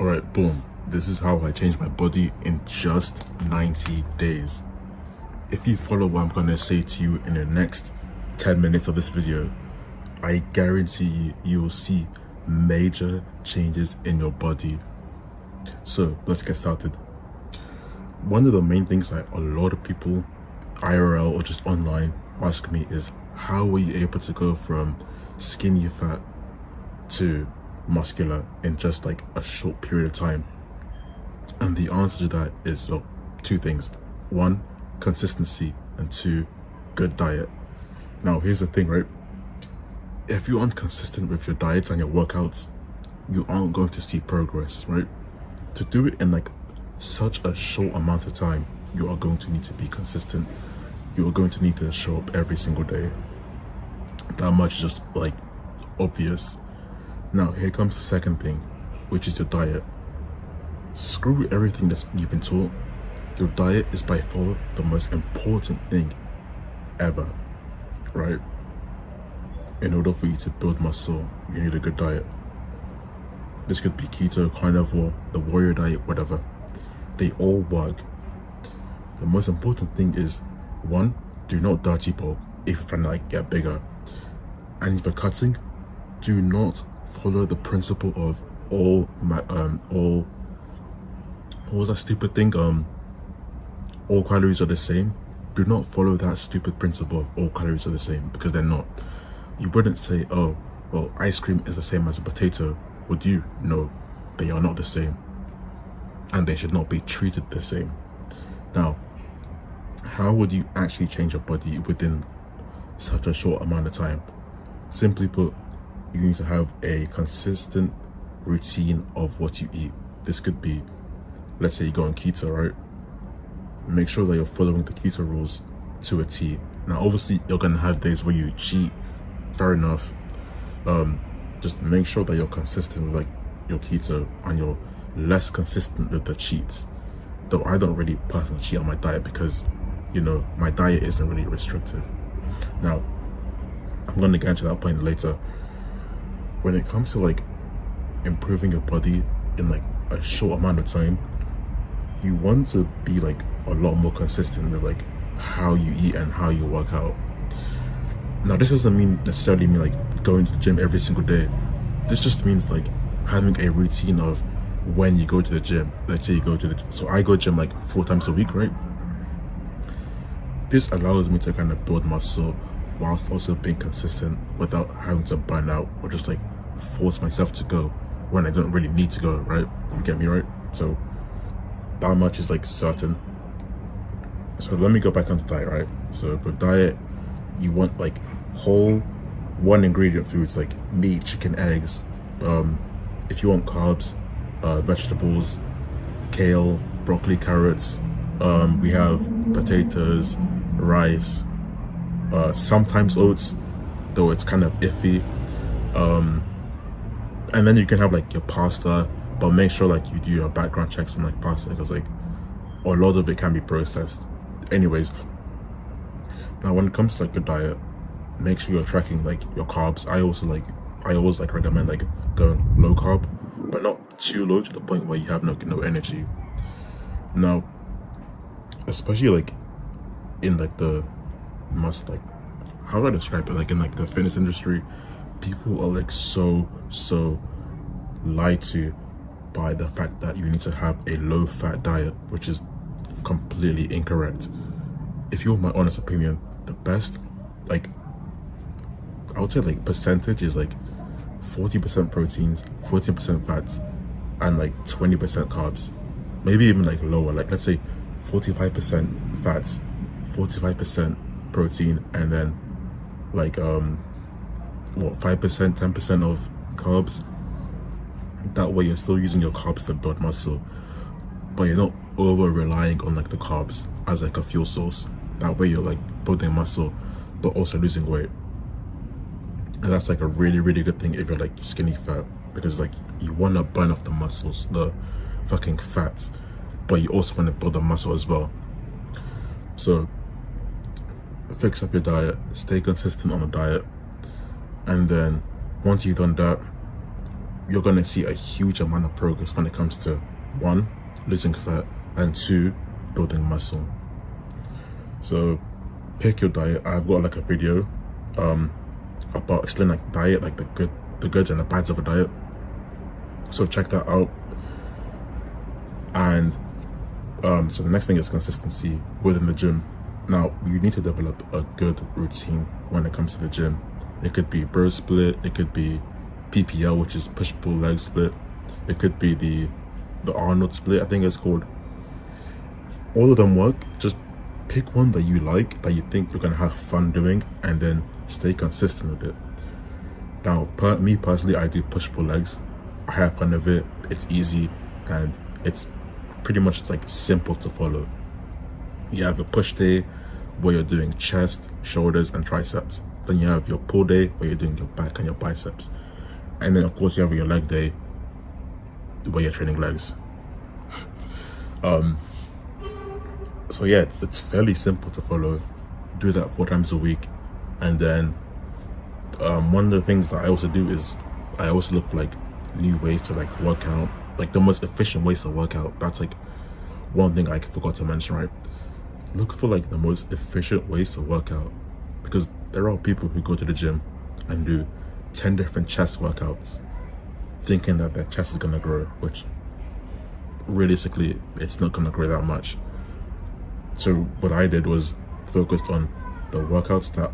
All right, boom. This is how I changed my body in just 90 days. If you follow what I'm gonna say to you in the next 10 minutes of this video, I guarantee you will see major changes in your body. So let's get started. One of the main things that a lot of people, IRL or just online, ask me is, how were you able to go from skinny fat to muscular in just like a short period of time? And the answer to that is, well, two things. One, consistency, and two, good diet. Now here's the thing, right? If you aren't consistent with your diets and your workouts, you aren't going to see progress, right? To do it in like such a short amount of time, you are going to need to be consistent. You are going to need to show up every single day. That much is just like obvious. Now here comes the second thing, which is your diet. Screw everything that you've been taught. Your diet is by far the most important thing ever, right? In order for you to build muscle, you need a good diet. This could be keto, carnivore, the warrior diet, whatever. They all work. The most important thing is, one, do not dirty bulk if you're trying to like get bigger. And if you're cutting, do not follow the principle of all what was that stupid thing? All calories are the same. Do not follow that stupid principle of all calories are the same, because they're not. You wouldn't say, oh, well, ice cream is the same as a potato. Would you? No, they are not the same. And they should not be treated the same. Now, how would you actually change your body within such a short amount of time? Simply put, you need to have a consistent routine of what you eat. This could be, let's say you go on keto, right? Make sure that you're following the keto rules to a T. Now, obviously, you're gonna have days where you cheat. Fair enough. Just make sure that you're consistent with like your keto and you're less consistent with the cheats. Though I don't really personally cheat on my diet because, you know, my diet isn't really restrictive. Now, I'm gonna get into that point later. When it comes to like improving your body in like a short amount of time, you want to be like a lot more consistent with like how you eat and how you work out. Now this doesn't necessarily mean like going to the gym every single day. This just means like having a routine of when you go to the gym. Let's say you go to the gym. So I go to gym like 4 times a week, right? This allows me to kind of build muscle whilst also being consistent without having to burn out or just like force myself to go when I don't really need to go, right? You get me, right? So that much is like certain. So let me go back onto diet, right? So with diet, you want like whole one ingredient foods like meat, chicken, eggs. If you want carbs, vegetables, kale, broccoli, carrots. We have potatoes, rice, sometimes oats, though it's kind of iffy. And then you can have like your pasta, but make sure like you do your background checks on like pasta, because like a lot of it can be processed. Anyways, now when it comes to like your diet, make sure you're tracking like your carbs. I always recommend like going low carb, but not too low to the point where you have no energy. Now, especially like in like the how do I describe it? Like in like the fitness industry, people are like so lied to by the fact that you need to have a low fat diet, which is completely incorrect. If you want my honest opinion, the best, like I would say like percentage is like 40% proteins, 14% fats, and like 20% carbs. Maybe even like lower, like let's say 45% fats, 45% protein, and then like 5%, 10% of carbs. That way you're still using your carbs to build muscle, but you're not over relying on like the carbs as like a fuel source. That way you're like building muscle but also losing weight. And that's like a really good thing if you're like skinny fat, because like you want to burn off the muscles, the fucking fats, but you also want to build the muscle as well. So fix up your diet, stay consistent on the diet, and then once you've done that, you're going to see a huge amount of progress when it comes to 1, losing fat, and 2, building muscle. So pick your diet. I've got like a video about explaining like diet, like the goods and the bads of a diet, so check that out. And so the next thing is consistency within the gym. Now you need to develop a good routine when it comes to the gym. It could be bro split, it could be PPL, which is push pull leg split, it could be the Arnold split, I think it's called. All of them work. Just pick one that you like, that you think you're gonna have fun doing, and then stay consistent with it. Now me personally, I do push pull legs. I have fun with it, it's easy, and it's pretty much like simple to follow. You have a push day where you're doing chest, shoulders, and triceps. Then you have your pull day where you're doing your back and your biceps. And then of course you have your leg day where you're training legs. So yeah, it's fairly simple to follow. Do that 4 times a week. And then one of the things that I also do is I also look for like new ways to like work out, like the most efficient ways to work out. That's like one thing I forgot to mention, right? Look for like the most efficient ways to work out, because there are people who go to the gym and do 10 different chest workouts thinking that their chest is gonna grow, which realistically it's not gonna grow that much. So what I did was focused on the workouts that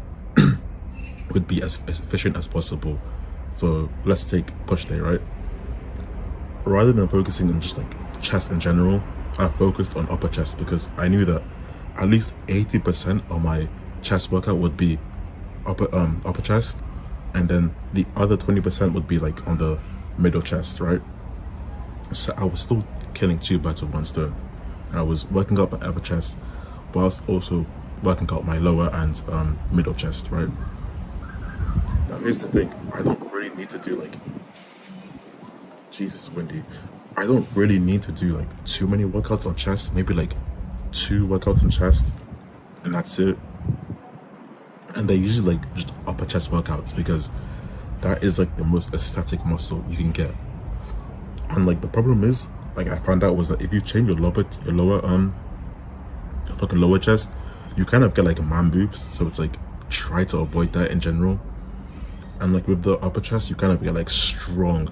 would be as efficient as possible for, let's take push day, right? Rather than focusing on just like chest in general, I focused on upper chest, because I knew that at least 80% of my chest workout would be upper chest, and then the other 20% would be like on the middle chest, right? So I was still killing 2 birds with 1 stone. I was working out my upper chest whilst also working out my lower and middle chest, right? Now here's the thing, I don't really need to do like, Jesus, Wendy, I don't really need to do like too many workouts on chest. Maybe like 2 workouts on chest, and that's it. And they're usually like just upper chest workouts, because that is like the most aesthetic muscle you can get. And like the problem is, like I found out, was that if you change your lower chest, you kind of get like man boobs. So it's like, try to avoid that in general. And like with the upper chest, you kind of get like strong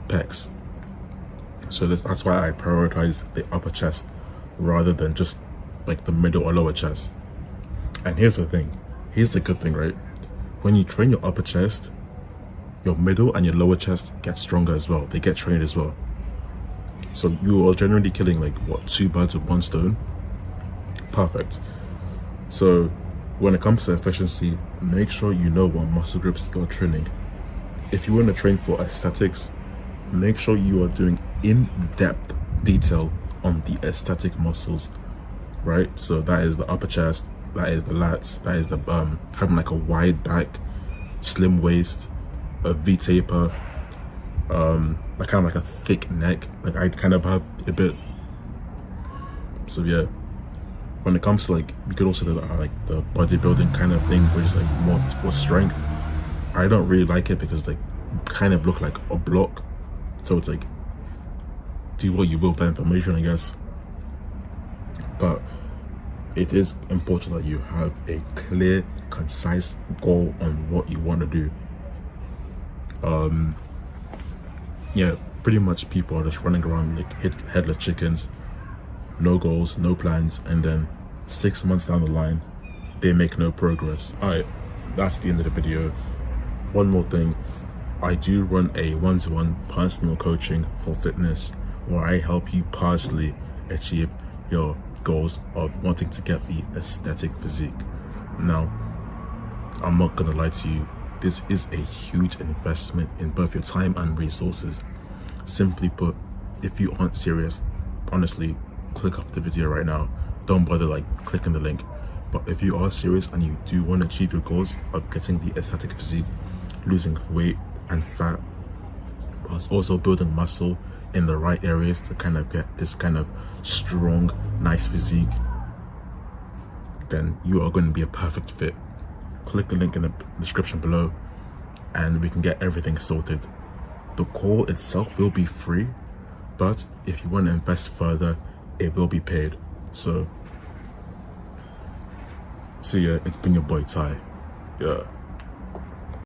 pecs. So that's why I prioritize the upper chest rather than just like the middle or lower chest. And here's the thing, here's the good thing, right? When you train your upper chest, your middle and your lower chest get stronger as well. They get trained as well. So you are generally killing like what, 2 birds with 1 stone. Perfect. So when it comes to efficiency, make sure you know what muscle groups you're training. If you want to train for aesthetics, make sure you are doing in-depth detail on the aesthetic muscles, right? So that is the upper chest, that is the lats, that is the having like a wide back, slim waist, a V-taper, like kind of like a thick neck, like I kind of have a bit. So yeah, when it comes to like, you could also do like the bodybuilding kind of thing, which is like more for strength. I don't really like it because like you kind of look like a block. So it's like, do what you will with that information, I guess. But it is important that you have a clear, concise goal on what you want to do. Yeah, pretty much people are just running around like headless chickens, no goals, no plans, and then 6 months down the line, they make no progress. Alright, that's the end of the video. One more thing, I do run a 1-to-1 personal coaching for fitness, where I help you personally achieve your goals of wanting to get the aesthetic physique. Now, I'm not gonna lie to you, this is a huge investment in both your time and resources. Simply put, if you aren't serious, honestly, click off the video right now. Don't bother like clicking the link. But if you are serious and you do want to achieve your goals of getting the aesthetic physique, losing weight and fat, whilst also building muscle in the right areas to kind of get this kind of strong, nice physique, then you are going to be a perfect fit. Click the link in the description below. and we can get everything sorted. The call itself will be free, but if you want to invest further, it will be paid. So yeah, it's been your boy Ty. Yeah.